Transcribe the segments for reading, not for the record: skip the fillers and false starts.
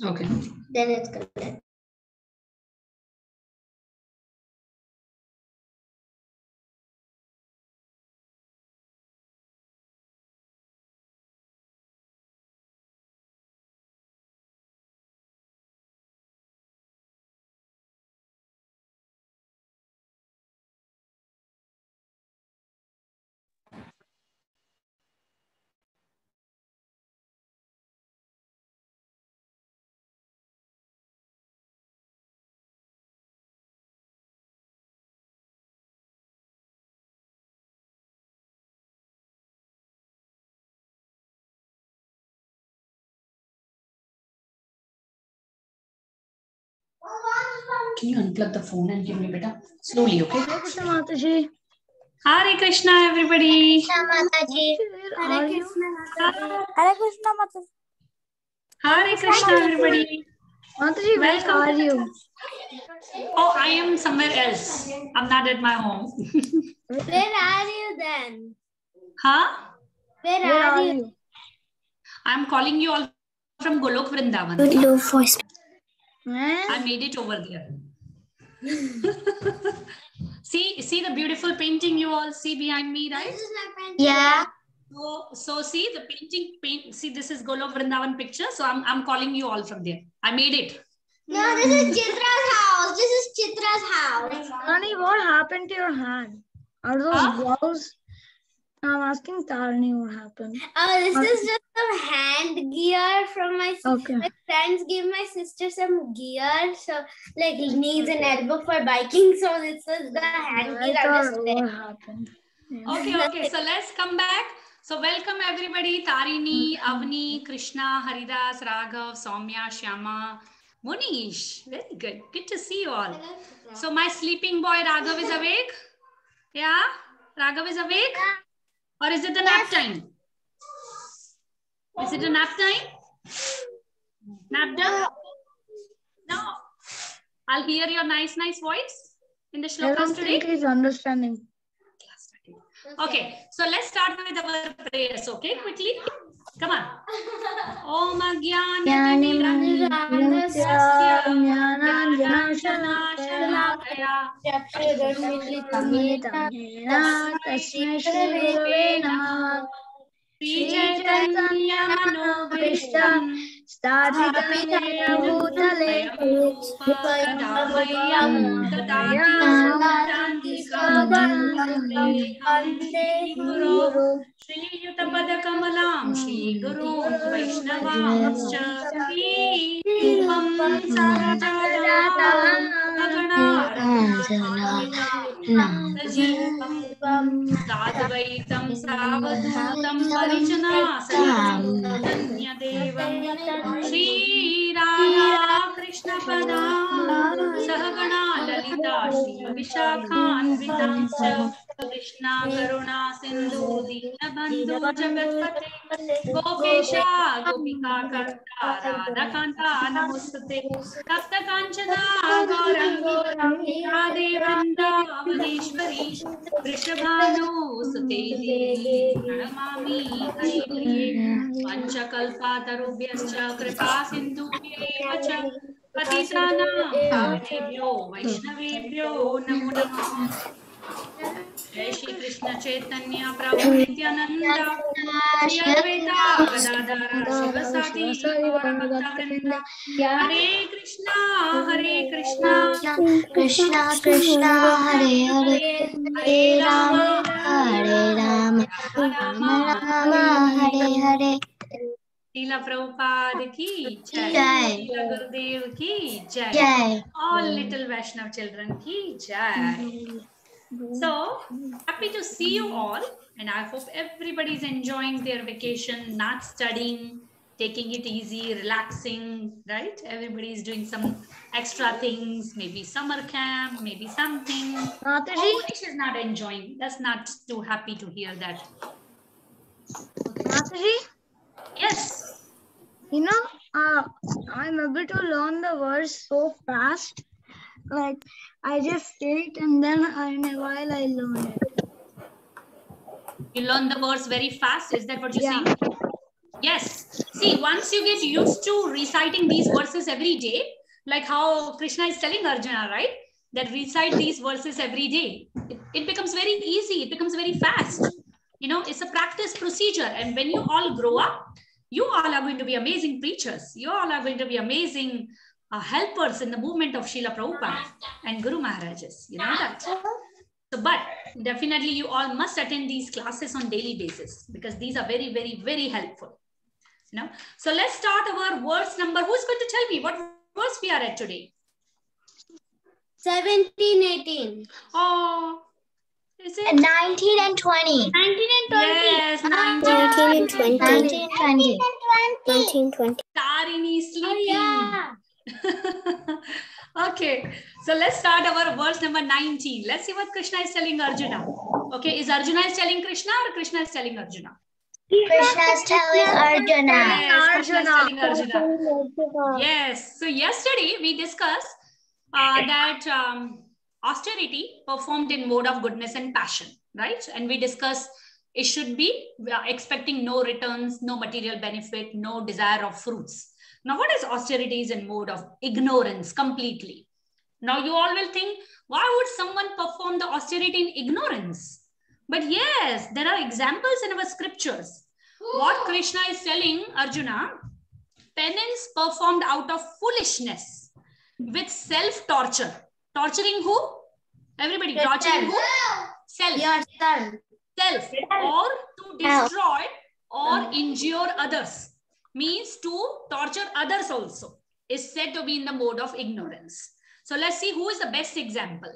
Okay. Then it's correct. Can you unplug the phone and give me better? Slowly, okay? Hare Krishna Mataji. Hare Krishna, everybody. Mataji. Hare Krishna Hare Krishna Mataji. Hare Krishna, everybody. Mataji, where Welcome are to the you? Oh, I am somewhere else. I'm not at my home. Where are you then? Huh? Where Where are are you? you? I'm calling you all from Golok Vrindavan. Low voice. I made it over there. see the beautiful painting you all see behind me, right? Yeah. So see the painting. See, this is Golok Vrindavan picture. So I'm calling you all from there. I made it. No, this is Chitra's house. This is Chitra's house. Tarani, what happened to your hand? Are those Huh? gloves? I'm asking Tarani what happened. This is just some hand gear from my Okay. my friends gave my sister some gear, so like knees and elbow for biking. So this was the hand I gear. I'm just thought wearing. what happened. Yeah. Okay. So let's come back. So welcome everybody. Tarini, Avni, Krishna, Haridas, Raghav, Soumya, Shyama, Munish. Very good. Good to see you all. So my sleeping boy Raghav is awake? Yeah? Raghav is awake? Or is it the nap time? Is it a nap time? Nap done? No. I'll hear your nice voice in the I shlokas don't today. think he's understanding. Okay, so let's start with our prayers, okay, quickly. Come on. Om Tasmai Shri Gurave Namaha. Shri Chaitanya Manobhishtam Sthapitam Yena Bhutale Upadayam Dati Guru Shri Yutapada Kamalam Shri Guru Vaishnavamscha Shri Rupam Sarajatam Sajeevam Sadvaitam Savadutam Parijana Sahitam Devam Shri Radha Krishna Padam Sahagana Lalita Shri Vishakhan Vitamscha Krishna Karuna Sindhu Dinabandhu Jagatpate Gopesha Gopika Karta Radha Kanta Namustate Tapta Kanchana Gaurangi Radhe Vrindavaneshwari Vrishabhanu Sute Devi Pranamami Haripriye Panchakalpa Tarubhyascha Kripa Sindhubhyev cha Patitanam Pavanebhyo Vaishnavebhyo Namo Namah. Jai Shri Krishna Chaitanya Prabhu Nityananda Shri Advaita Gadadara Shivasati Gaura Bhakta Vrinda Hare Krishna Krishna Krishna Hare Hare Hare Rama Rama Rama Hare Hare. Srila Prabhupada ki jai. Jai. Srila Gurudev ki jai. Jai. All little Vaishnav children ki jai. So happy to see you all, and I hope everybody is enjoying their vacation, not studying, taking it easy, relaxing, right? Everybody is doing some extra things, maybe summer camp, maybe something. Mataji? Munish is not enjoying. That's not too happy to hear that. Mataji? Yes. You know, I'm able to learn the verse so fast. Like, I just say it and then in a while I learn it. You learn the verse very fast. Is that what you're Yeah. saying? Yes. See, once you get used to reciting these verses every day, like how Krishna is telling Arjuna, right? That recite these verses every day. It becomes very easy. It becomes very fast. You know, it's a practice procedure. And when you all grow up, you all are going to be amazing preachers. You all are going to be amazing helpers in the movement of Srila Prabhupada and Guru Maharajas. You know that. So, but definitely you all must attend these classes on daily basis because these are very, very, very helpful. You know, so let's start our verse number. Who's going to tell me what verse we are at today? 17, 18. Oh, is it? 19 and 20. 19 and 20. Yes, 19 and 20. 19 and 20. 19 20. Tarini sleeping. Oh, yeah. Okay, so let's start our verse number 19. Let's see what Krishna is telling Arjuna. Okay, is Arjuna is telling Krishna or Krishna is telling Arjuna? Krishna is telling Arjuna. Yes, Krishna is telling Arjuna. Yes, so yesterday we discussed that austerity performed in mode of goodness and passion, right? And we discussed it should be expecting no returns, no material benefit, no desire of fruits. Now, what is austerity is in mode of ignorance completely. Now, you all will think, why would someone perform the austerity in ignorance? But yes, there are examples in our scriptures. What Krishna is telling Arjuna, penance performed out of foolishness with self-torture. Torturing who? Everybody, Yourself. torturing who? Self. Yourself. Self. Or to destroy or injure others. Means to torture others also. Is said to be in the mode of ignorance. So let's see who is the best example.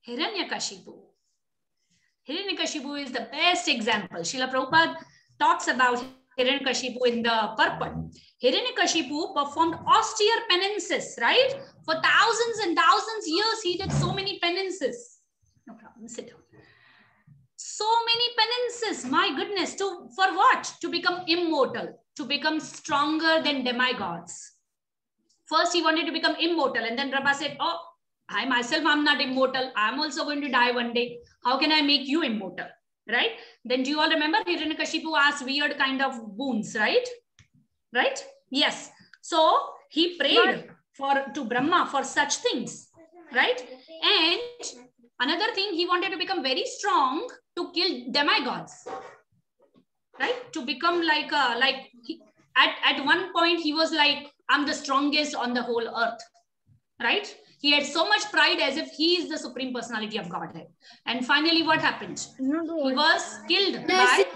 Hiranyakashipu. Hiranyakashipu is the best example. Srila Prabhupada talks about Hiranyakashipu in the purport. Hiranyakashipu performed austere penances, right? For thousands and thousands years, he did so many penances. No problem, sit down. So many penances, my goodness, for what? To become immortal, to become stronger than demigods. First, he wanted to become immortal, and then Brahma said, oh, I myself am not immortal. I'm also going to die one day. How can I make you immortal? Right? Then do you all remember Hiranyakashipu asked weird kind of boons, right? Right? Yes. So he prayed to Brahma for such things, right? And another thing, he wanted to become very strong to kill demigods, right? To become like at one point he was like, I'm the strongest on the whole earth, right? He had so much pride as if he is the supreme personality of Godhead. And finally, what happened? He was killed by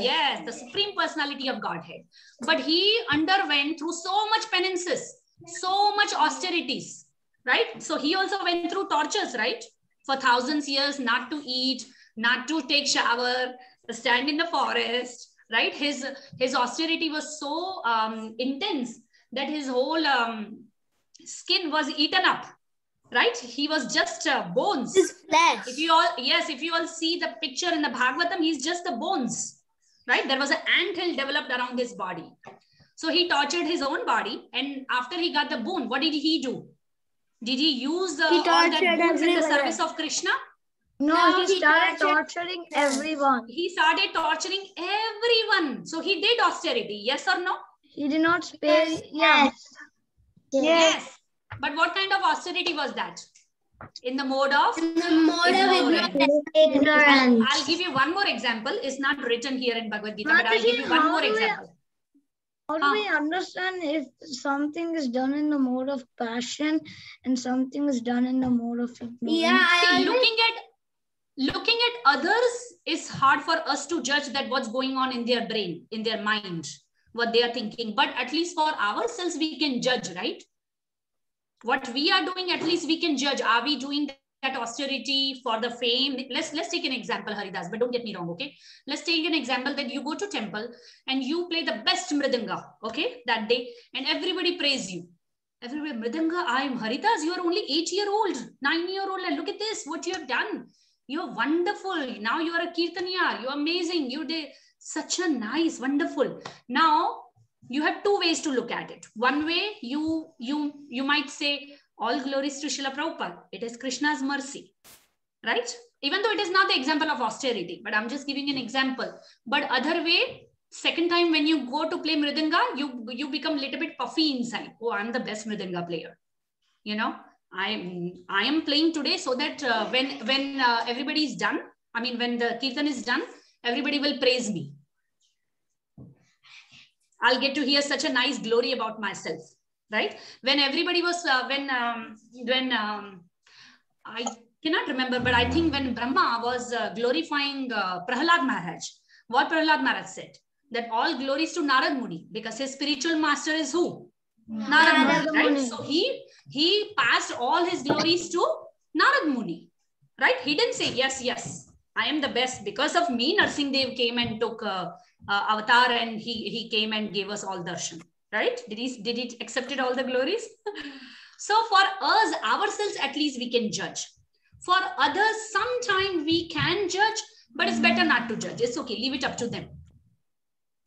yes, the supreme personality of Godhead. But he underwent through so much penances, so much austerities, right? So he also went through tortures, right? For thousands of years, not to eat, not to take shower, stand in the forest, right? His austerity was so intense that his whole skin was eaten up, right? He was just bones. His flesh. If you all see the picture in the Bhagavatam, he's just the bones, right? There was an anthill developed around his body. So he tortured his own body, and after he got the boon, what did he do? Did he use all that boons in the service of Krishna? No, he started torturing everyone. He started torturing everyone. So he did austerity, yes or no? He did not spare. Yes. But what kind of austerity was that? In the mode of? In the mode of ignorance. I'll give you one more example. It's not written here in Bhagavad Gita, but I'll give you one more example. How do we understand if something is done in the mode of passion and something is done in the mode of ignorance? Yeah, looking at others is hard for us to judge that what's going on in their brain, in their mind, what they are thinking. But at least for ourselves, we can judge, right? What we are doing, at least we can judge. Are we doing that austerity for the fame? Let's take an example, Haridas, but don't get me wrong, okay? Let's take an example that you go to temple and you play the best mridanga, okay, that day, and everybody praise you. Everybody, mridanga, I am Haridas, you are only 8-year-old, 9-year-old, and look at this, what you have done. You're wonderful. Now you are a kirtaniya. You're amazing. You did Such a nice, wonderful. Now you have two ways to look at it. One way, you might say, all glories to Srila Prabhupada. It is Krishna's mercy, right? Even though it is not the example of austerity, but I'm just giving an example. But other way, second time when you go to play Mridanga, you become a little bit puffy inside. Oh, I'm the best Mridanga player. You know, I am playing today so that when everybody is done, I mean, when the Kirtan is done, everybody will praise me. I'll get to hear such a nice glory about myself, right? When everybody was, I cannot remember, but I think when Brahma was glorifying Prahlad Maharaj, what Prahlad Maharaj said, that all glories to Narad Muni, because his spiritual master is who? Narad Muni, right? So he passed all his glories to Narad Muni, right? He didn't say, yes, I am the best. Because of me, Narsingh Dev came and took avatar, and he came and gave us all darshan, right? Did he accepted all the glories? So for us, ourselves, at least we can judge. For others, sometimes we can judge, but it's better not to judge. It's okay. Leave it up to them.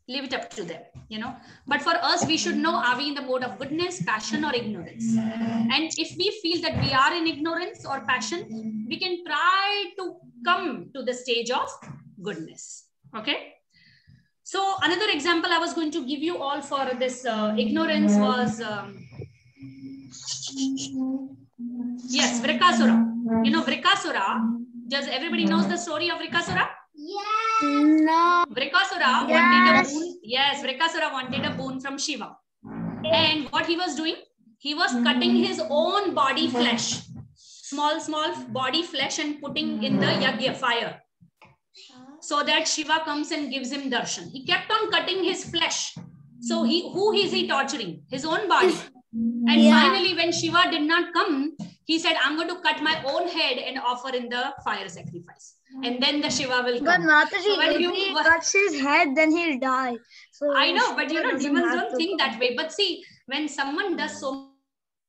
Leave it up to them, you know. But for us, we should know, are we in the mode of goodness, passion, or ignorance? And if we feel that we are in ignorance or passion, we can try to come to the stage of goodness. Okay. So another example I was going to give you all for this ignorance was, yes, Vrikasura. You know, Vrikasura, does everybody knows the story of Vrikasura? Yes. No. Vrikasura wanted a boon. Yes, Vrikasura wanted a boon from Shiva. And what he was doing? He was cutting his own body flesh, small body flesh, and putting in the yagya fire, so that Shiva comes and gives him darshan. He kept on cutting his flesh. So who is he torturing? His own body. And finally, when Shiva did not come, he said, I'm going to cut my own head and offer in the fire sacrifice. And then the Shiva will come. But Mataji, so if he cuts his head, then he'll die. So I know, but you know, demons don't think that way. But see, when someone does so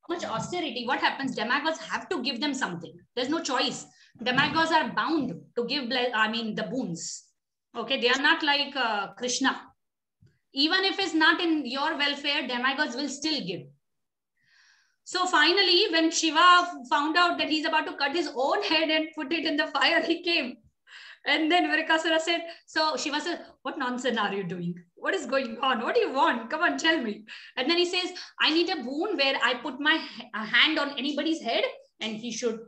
much austerity, what happens? Demigods have to give them something. There's no choice. Demigods are bound to give, the boons. Okay, they are not like Krishna. Even if it's not in your welfare, demigods will still give. So finally, when Shiva found out that he's about to cut his own head and put it in the fire, he came. And then Vrikasura said, so Shiva said, what nonsense are you doing? What is going on? What do you want? Come on, tell me. And then he says, I need a boon where I put my hand on anybody's head and he should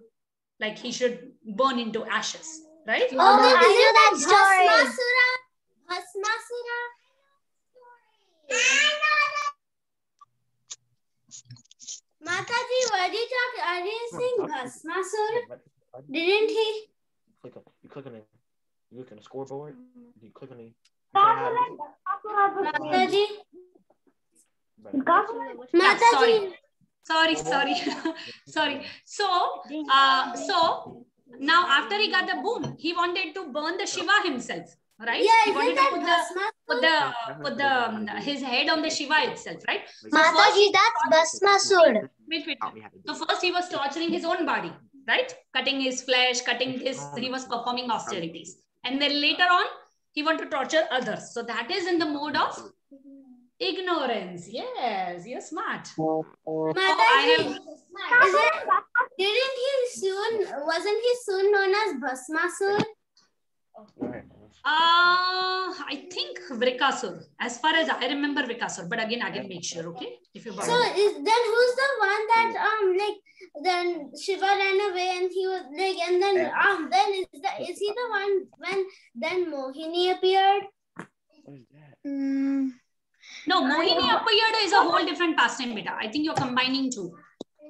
burn into ashes. Right? Oh, I know that story. Bhasmasura. Mataji, what are you talking? Are you saying Bhasmasura? Didn't he? You click on it. You look on the scoreboard. You click on it. Mataji. Mataji. Sorry. So now after he got the boon, he wanted to burn the Shiva himself, right? Yeah, he wanted to put his head on the Shiva itself, right? So Mataji, that's Bhasmasura. Wait. So first he was torturing his own body, right? Cutting his flesh, he was performing austerities. And then later on, he wanted to torture others. So that is in the mode of ignorance. Yes, you're smart. Mataji, wasn't he soon known as Bhasmasura? I think Vrikasura. As far as I remember Vrikasura, but again, I can make sure, okay? If you so then who's the one that then Shiva ran away and he was and then is he the one when then Mohini appeared? What is that? No, Mohini appeared is a whole different pastime, beta. I think you're combining two.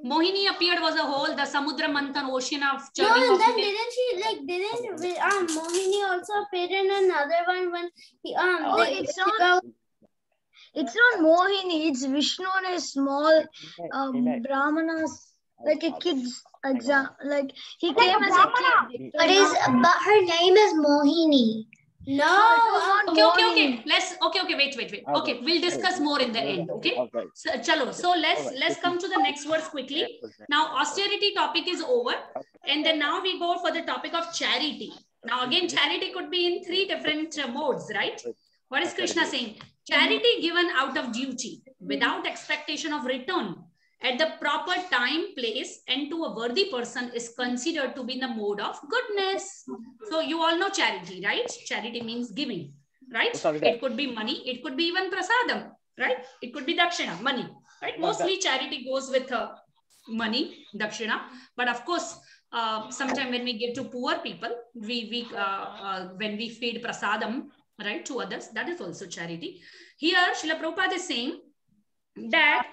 Mohini appeared was a whole, the Samudra Manthan, ocean of churning. No, then didn't Mohini also appeared in another one when he it's not Mohini, it's Vishnu and a small Brahmanas, like a kid's exam, like he came as a kid. But her name is Mohini. No. Okay. Wait. Okay, we'll discuss more in the end. Okay. So, chalo. So let's come to the next verse quickly. Now austerity topic is over, and then now we go for the topic of charity. Now again, charity could be in 3 different modes, right? What is Krishna saying? Charity given out of duty, without expectation of return, at the proper time, place, and to a worthy person is considered to be in the mode of goodness. So you all know charity, right? Charity means giving, right? It could be money, it could be even prasadam, right? It could be dakshina, money, right? Mostly charity goes with money, dakshina. But of course, sometime when we give to poor people, when we feed prasadam, right, to others, that is also charity. Here, Srila Prabhupada is saying that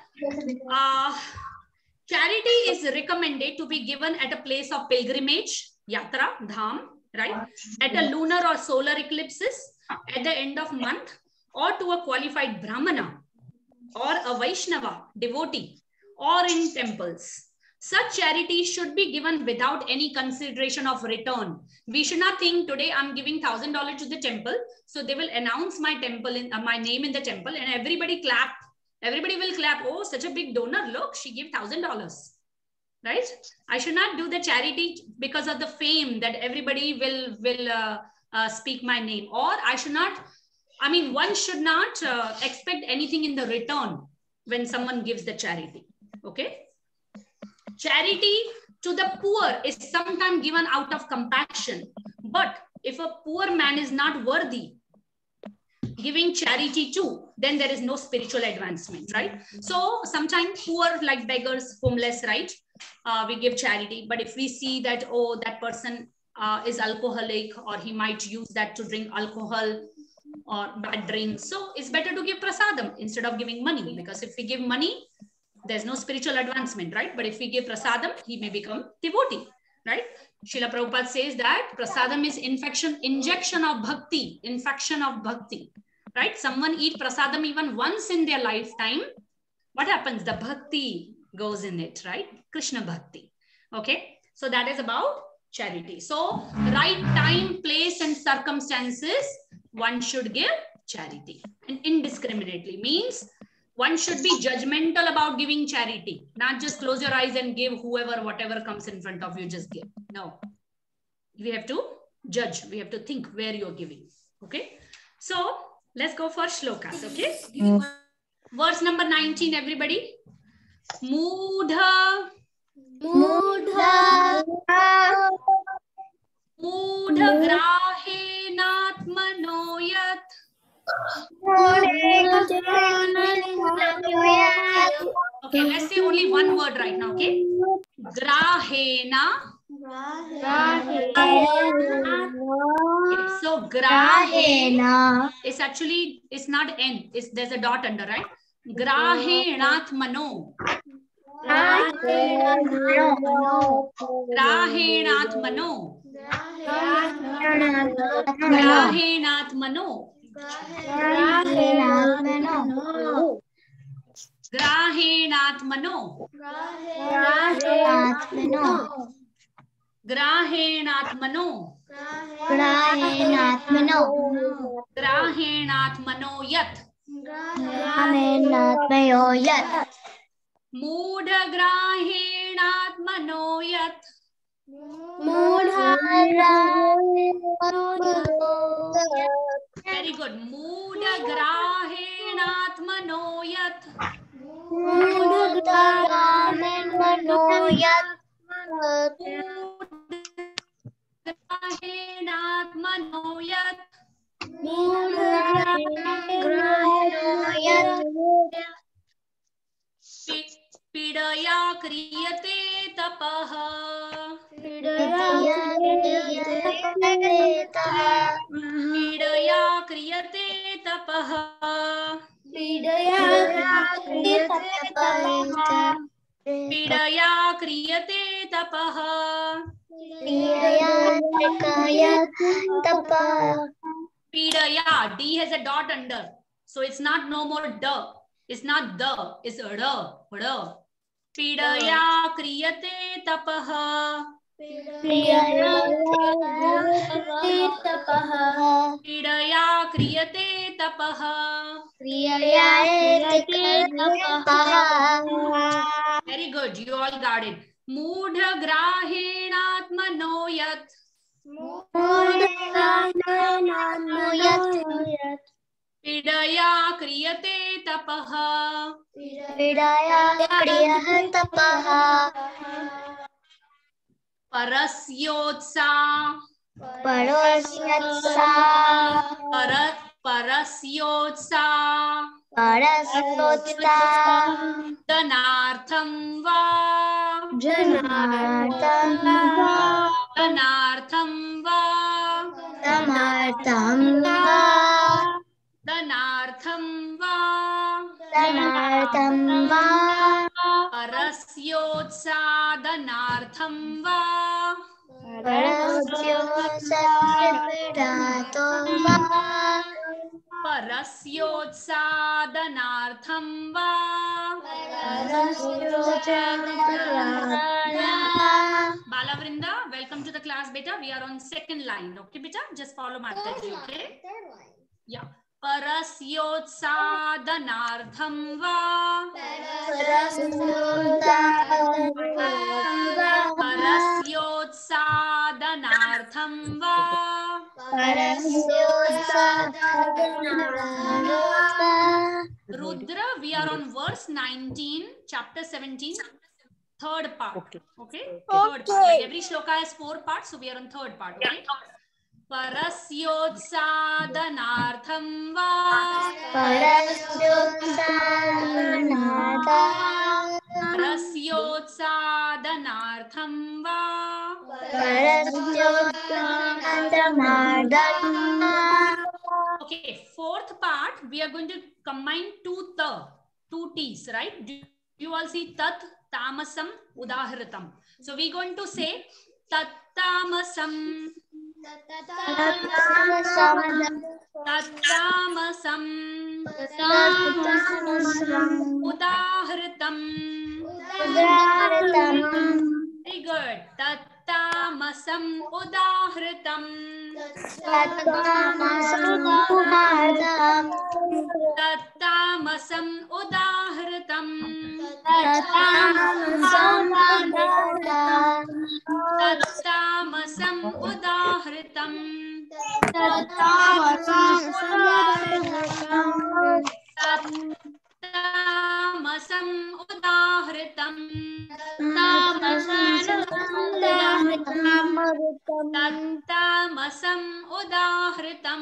charity is recommended to be given at a place of pilgrimage, yatra, dham, right? At a lunar or solar eclipses, at the end of month, or to a qualified brahmana, or a Vaishnava, devotee, or in temples. Such charity should be given without any consideration of return. We should not think today I'm giving $1,000 to the temple, so they will announce my temple in my name in the temple, and everybody clap. Everybody will clap. Oh, such a big donor! Look, she gave $1,000, right? I should not do the charity because of the fame that everybody will speak my name, or I should not. I mean, one should not expect anything in the return when someone gives the charity. Okay. Charity to the poor is sometimes given out of compassion. But if a poor man is not worthy giving charity to, then there is no spiritual advancement, right? So sometimes poor, like beggars, homeless, right? We give charity. But if we see that, oh, that person is alcoholic, or he might use that to drink alcohol or bad drinks, so it's better to give prasadam instead of giving money, because if we give money, there's no spiritual advancement, right? But if we give prasadam, he may become devotee, right? Srila Prabhupada says that prasadam is injection of bhakti, infection of bhakti, right? Someone eat prasadam even once in their lifetime, what happens? The bhakti goes in it, right? Krishna bhakti. Okay, so that is about charity. So right time, place, and circumstances, one should give charity, and indiscriminately means one should be judgmental about giving charity, not just close your eyes and give whoever, whatever comes in front of you, just give. No, we have to judge. We have to think where you're giving. Okay, so let's go for shlokas. Okay, verse number 19, everybody. Mudha grahenatmano yat. Okay, let's say only one word right now. Okay, grahena. Okay, so grahena is actually, it's not n, there's a dot under, right? Grahenatmano. Grahenatmano. Grahenatmano. Grahenatmano. Grahenatmano. Grahenatmano yat. Mudha grahenatmano yat. Very good. Mudha grahenatmano yat. Grahenatmano yat. Pidaya kriyate tapaha. Pidaya kriyate tapaha. Pidaya kriyate tapaha. Pidaya, D has a dot under, so it's not no more da. It's not the, it's ra. Pidaya kriyate tapaha. Pidaya kriyate tapaha. Very good, you all got it. Mudha grahenatmano yat. पीडया क्रियते तपः परस्योत्सादनार्थं वा परस्योत्सादनार्थं वा परस्योत्सादनार्थं वा Balavrinda, welcome to the class, beta. We are on second line. Okay, beta? Just follow Mataji, okay? Yeah. Parasyotsadanartham va. Parasyotsadanartham va. Rudra, we are on verse 19, chapter 17, third part. Okay? Third part. Like every shloka has 4 parts, so we are on third part. Okay? Parasyotsadanartham va. Parasyotsadanartham va. Okay, fourth part, we are going to combine two T's, right? Do you all see tat, tamasam, udahritam? So we're going to say tat tamasam, udahritam. Very good. Tat tamasam udahritam. Tattamasam udahritam. Tattamasam udahritam. Tattamasam udahritam. Tattamasam udahritam.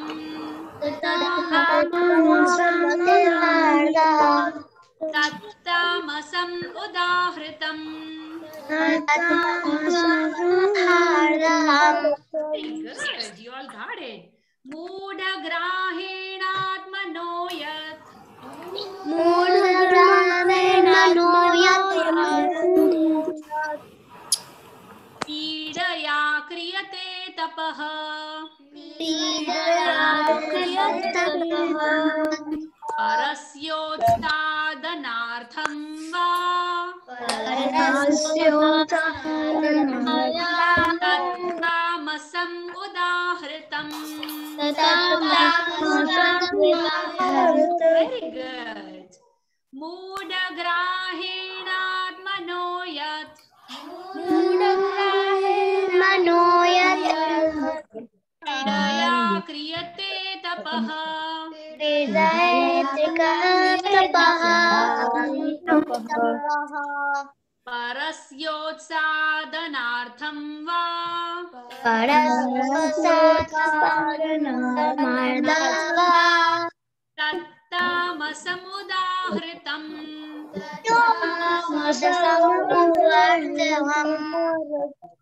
Tattamasam udahritam. Very good. You all got it. Moodhagrahenatmanoyat. Pidaya kriyate tapaha. Parasyotsaadanartham va. Tattamasam udahritam. Very good. Moodhagrahenatmanoyat. Pidaya kriyate tapaha. Parasyotsadanartham va. Tattamasam udahritam.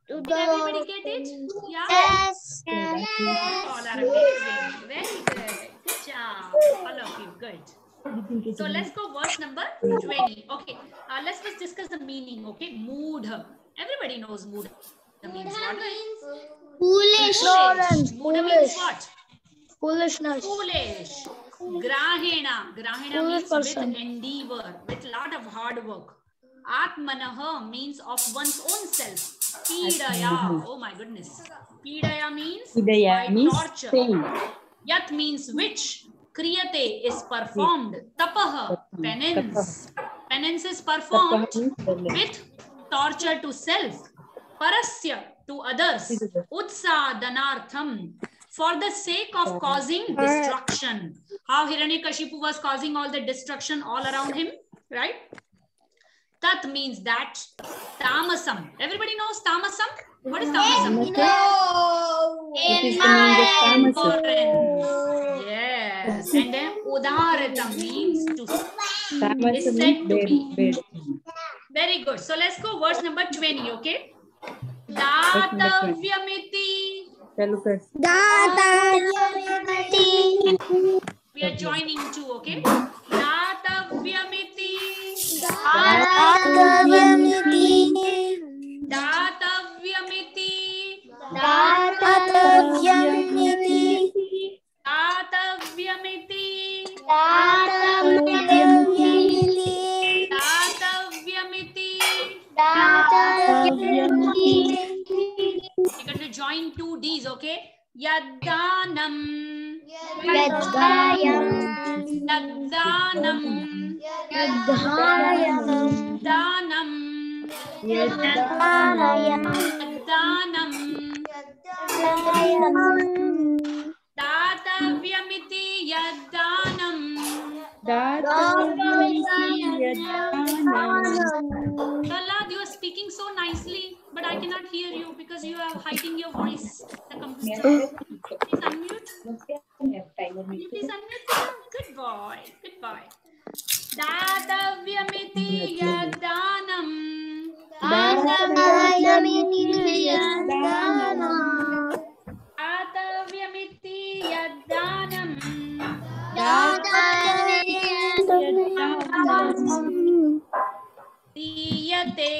Did everybody get it? Yeah? Yes. All are amazing. Very good. Good job. All of you. Good. So let's go verse number 20. Okay. Let's first discuss the meaning. Okay. Moodha. Everybody knows moodha. Means what? Foolish. Moodha means what? Foolishness. Foolish. Grahena. Grahena means with endeavor, with lot of hard work. Atmanaha means of one's own self. Pidaya. Oh my goodness. Pidaya means by torture. pain. Yat means which. Kriyate is performed. Tapaha, penance. Penance is performed with torture to self. Parasya to others. Utsadanartham, for the sake of causing destruction. How Hiranyakashipu was causing all the destruction all around him, right? Tat means that. Tamasam. Everybody knows tamasam? What is tamasam? No. Yes. And then udaritam means to is said to be. Very good. So let's go verse number 20, okay? Datavyamiti. We are joining two, okay? Datavyamiti. Datavyamiti. You're going to join two D's, okay? Yaddanam. Yaddanam. Datavyamiti yaddanam. Prahlad, you are speaking so nicely, but I cannot hear you because you are hiding your voice. The computer. Please unmute. Please unmute. Good boy. Good boy. Datavyamiti yaddanam. Datavyamiti yaddanam. Diyate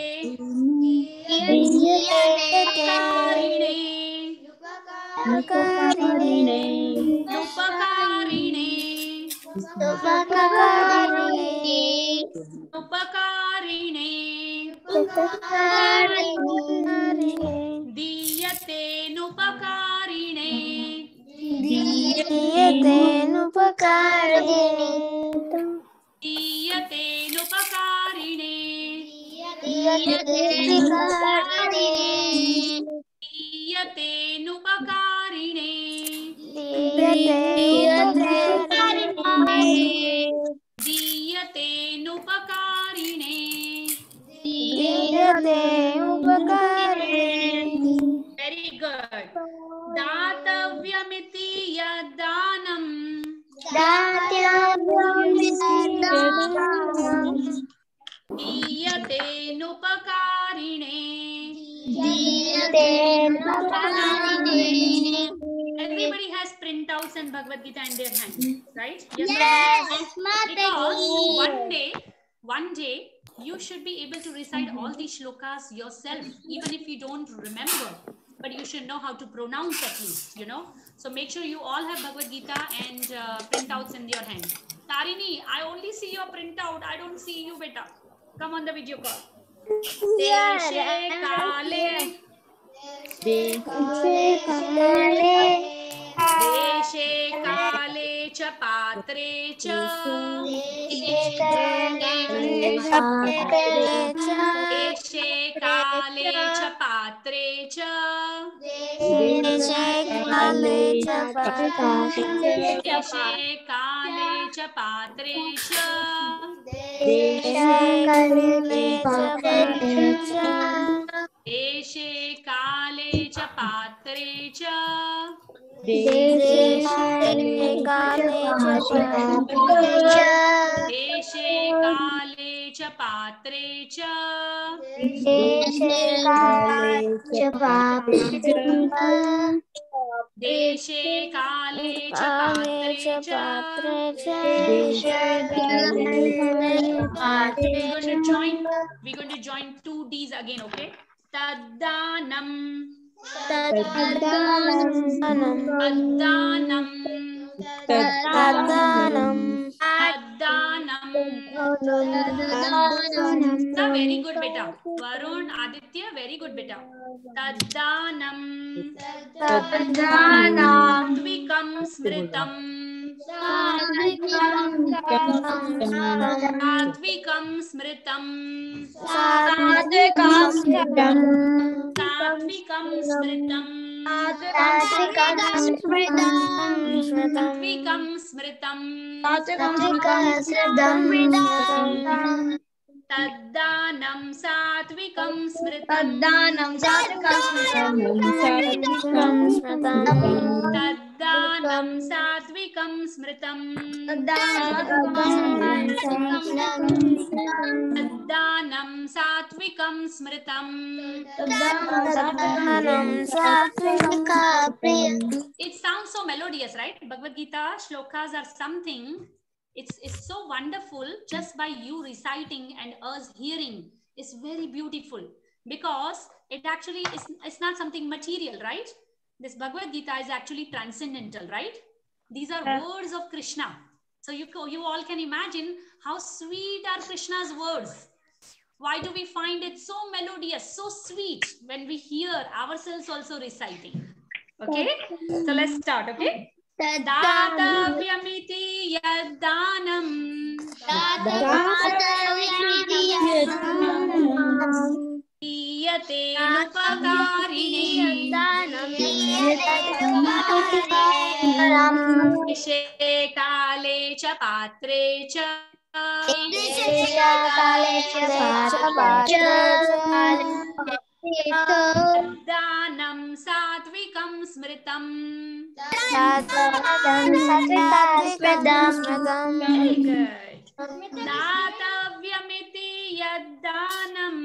Nupakarine Diyate nupakarine Very good. Datavyamiti yaddanam. Diyate nupakarine. Everybody has printouts and Bhagavad Gita in their hands, right? Yes. Because one day, you should be able to recite all these shlokas yourself, even if you don't remember. But you should know how to pronounce at least, you know. So make sure you all have Bhagavad Gita and printouts in your hand. Tarini, I only see your printout. I don't see you, beta. Come on the video call. Deshe kale. Deshe kale cha patre cha. Deshe kale cha patre cha. Deshe kale cha patre cha. Deshe kale cha patre cha. Deshe kale cha patre cha. Deshe kale cha patre cha. We're going to join two D's again, okay? Taddanam. Very good, beta. Varun, Aditya, very good, beta. Taddanam. Satvikam smritam. Satvikam smritam. Satvikam smritam. Satvikam smritam. Taddanam satvikam smritam. Taddanam satvikam smritam. Taddanam satvikam smritam. It sounds so melodious, right? Bhagavad Gita shlokas are something. It's so wonderful just by you reciting and us hearing. It's very beautiful because it actually is. It's not something material, right? This Bhagavad Gita is actually transcendental, right? These are words of Krishna. So you all can imagine how sweet are Krishna's words. Why do we find it so melodious, so sweet when we hear ourselves also reciting? Okay, so let's start. Okay. Datavyamiti yaddanam. Iyate nupakarine. Ishe kale cha patre cha. Taddanam satvikam smritam. Very good. Datavyamiti yaddanam.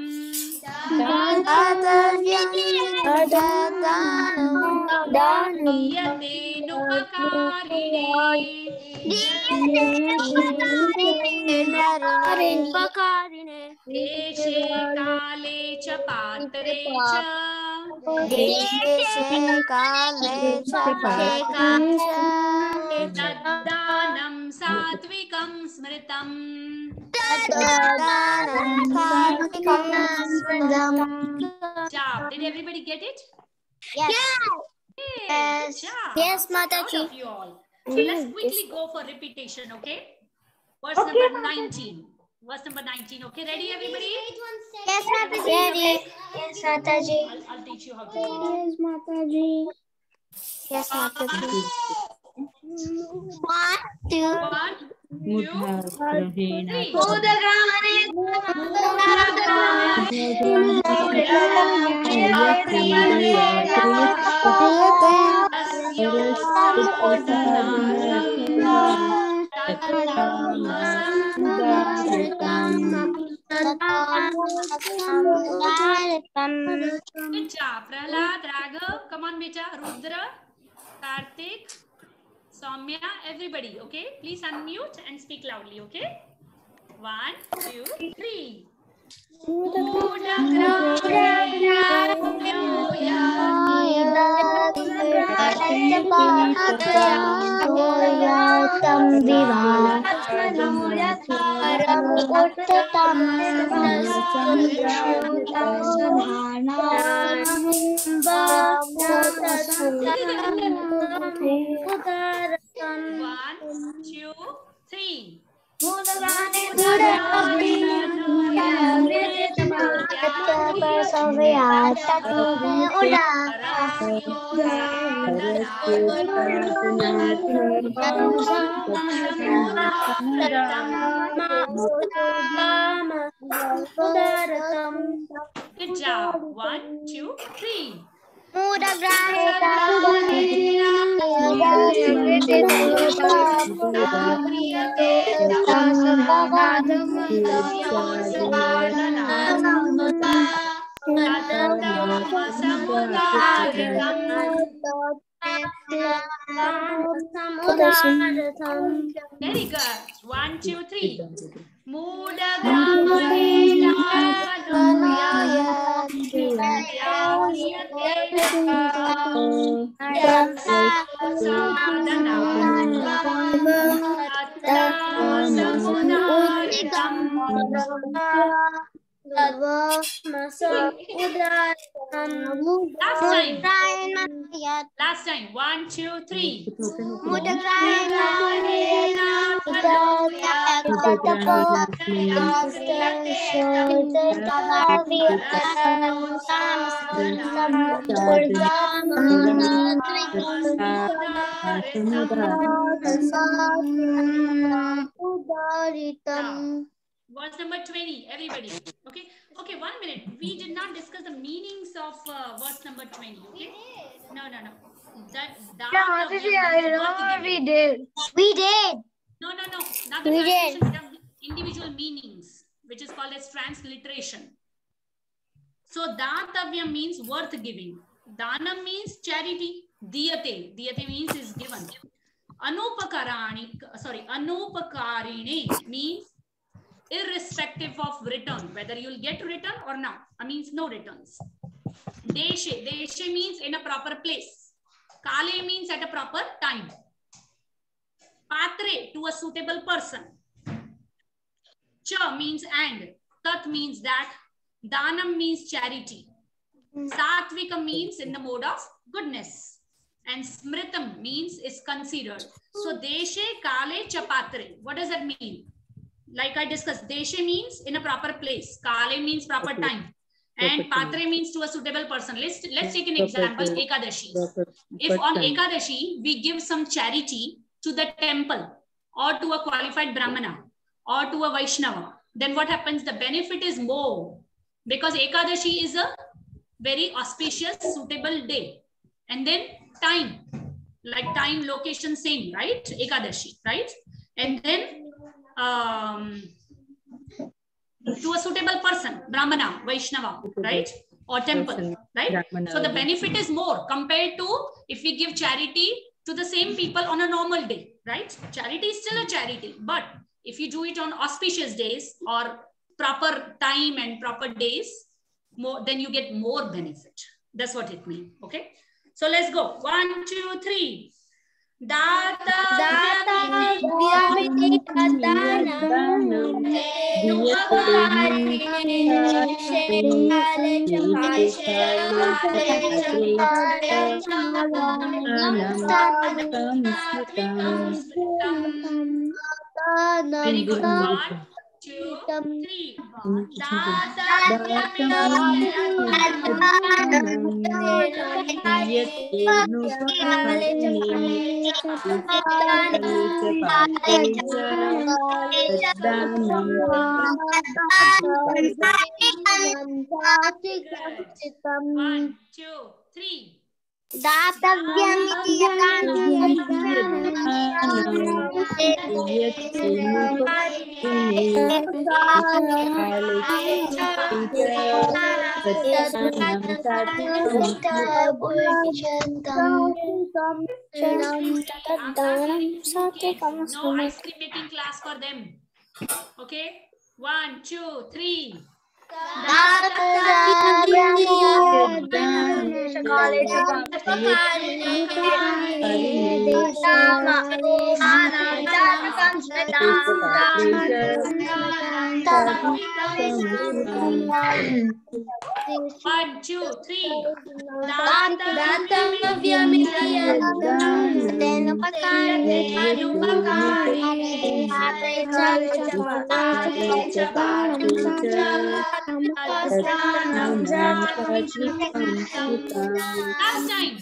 Iyate nupakarine. Deshe kale cha patre cha. Taddanam satvikam smritam. Job. Did everybody get it? Yes. Yes. Yes, Proud Mataji. of you all. So let's quickly go for repetition, okay? Verse number 19. Verse number 19. Okay, ready everybody? Yes, Mataji. Yes, Mataji. I'll teach you how to do it. Yes, Mataji. Yes, Mataji. 1, 2, 1, 2, 3. Good job, Prahlad, Raghav. Come on, beta. Rudra, Karthik, Soumya, everybody. Okay, please unmute and speak loudly. Okay. 1, 2, 3. One, two, three. Good job. 1, 2, 3. Very good. 1, 2, 3. Last time. 1, 2, 3. Verse number 20, everybody. Okay, okay, 1 minute. We did not discuss the meanings of verse number 20. Okay, no. That Yeah, Mataji, I remember we did. We did. No. Not the translation. We have individual meanings, which is called as transliteration. So datavya means worth giving. Dana means charity. Diyate means is given. Anupakarine means irrespective of return, whether you'll get return or not. Means no returns. Deshe means in a proper place. Kale means at a proper time. Patre, to a suitable person. Cha means and. Tat means that. Danam means charity. Satvika means in the mode of goodness. And smritam means is considered. So deshe, kale, cha, patre. What does that mean? Like I discussed, deshe means in a proper place. Kale means proper time. And patre means to a suitable person. Let's take an example, Ekadashi. If on Ekadashi, we give some charity to the temple or to a qualified Brahmana or to a Vaishnava, then what happens? The benefit is more because Ekadashi is a very auspicious, suitable day. And then time, like time, location, same, right? Ekadashi, right? And then to a suitable person, Brahmana, Vaishnava, right? Or temple, right? So the benefit is more compared to if we give charity to the same people on a normal day, right? Charity is still a charity, but if you do it on auspicious days or proper time and proper days, then you get more benefit. That's what it means, okay? So let's go. 1, 2, 3. Very good. 1, 2, 3. One, two, three. No ice cream making class for them. Okay. 1, 2, 3. One, two, three. Last time.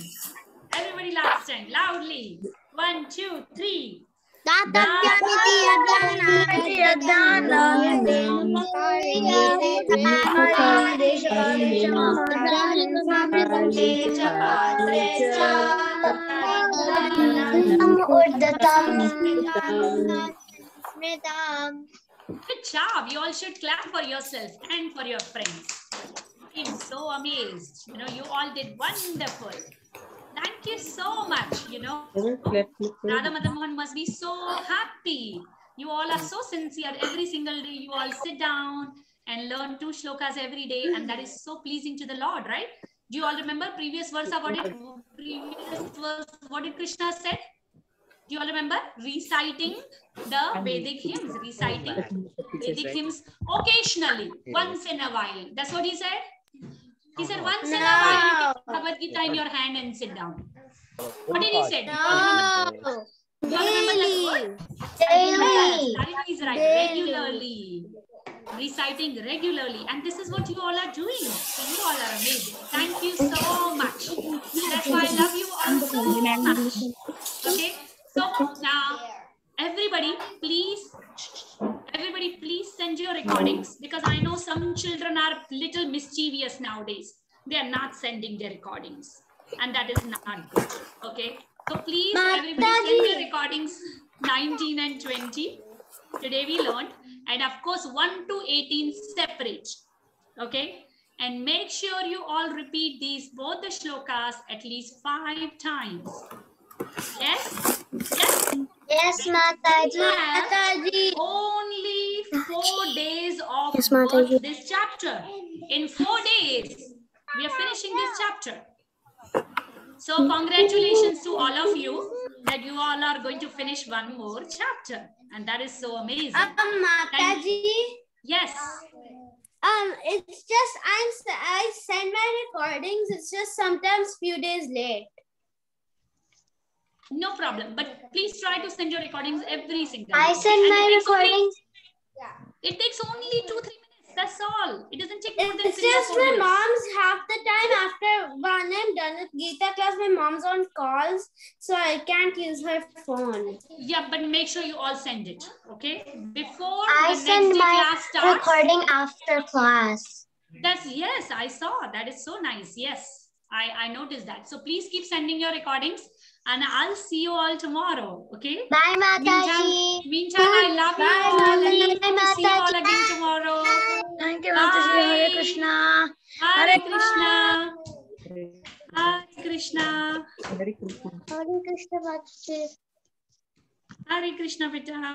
Everybody last time. Loudly. 1, 2, 3. Good job. You all should clap for yourself and for your friends. I'm so amazed. You know, you all did wonderful. Thank you so much. You know, Radha Madan Mohan must be so happy. You all are so sincere. Every single day you all sit down and learn 2 shlokas every day, and that is so pleasing to the Lord, right? Do you all remember previous verse? What did Krishna said? Do you all remember? Reciting the Vedic hymns. Reciting Vedic hymns occasionally, once in a while. That's what he said? He said, once in a while, you take Bhagavad Gita in your hand and sit down. What did he say? Do you all remember that word? Daily. That is right. Daily. Regularly. Reciting regularly. And this is what you all are doing. So you all are amazing. Thank you so much. That's why I love you all so much. Okay. So now, everybody please send your recordings, because I know some children are little mischievous nowadays. They are not sending their recordings, and that is not good. Okay. So please, everybody send your recordings 19 and 20. Today we learned, and of course 1 to 18 separate. Okay. And make sure you all repeat these both the shlokas at least 5 times. Yes? Yes? Yes, Mataji. Only 4 days of Yes, Mataji. this chapter. In 4 days, we are finishing this chapter. So congratulations to all of you that you all are going to finish one more chapter. And that is so amazing. Mataji. Yes. It's just I send my recordings. It's just sometimes few days late. No problem. But please try to send your recordings every single I day. send And my recordings. It takes only 2-3 minutes. That's all. It doesn't take more than 3 It's or just 4 my minutes. mom's half the time after when I'm done with Geeta class, my mom's on calls, so I can't use her phone. Yeah, but make sure you all send it, okay? Before I the send next day my class starts. recording after class. Yes, I saw. That is so nice. Yes, I noticed that. So please keep sending your recordings, and I'll see you all tomorrow, okay? Bye, Mataji. Meantime, I love you Bye, all, and Mataji. I'm going to see you all again tomorrow. Thank you, Mataji. Hare Bye. Krishna. Hare Krishna. Hare Krishna. Hare Krishna, Mataji. Hare Krishna, beta.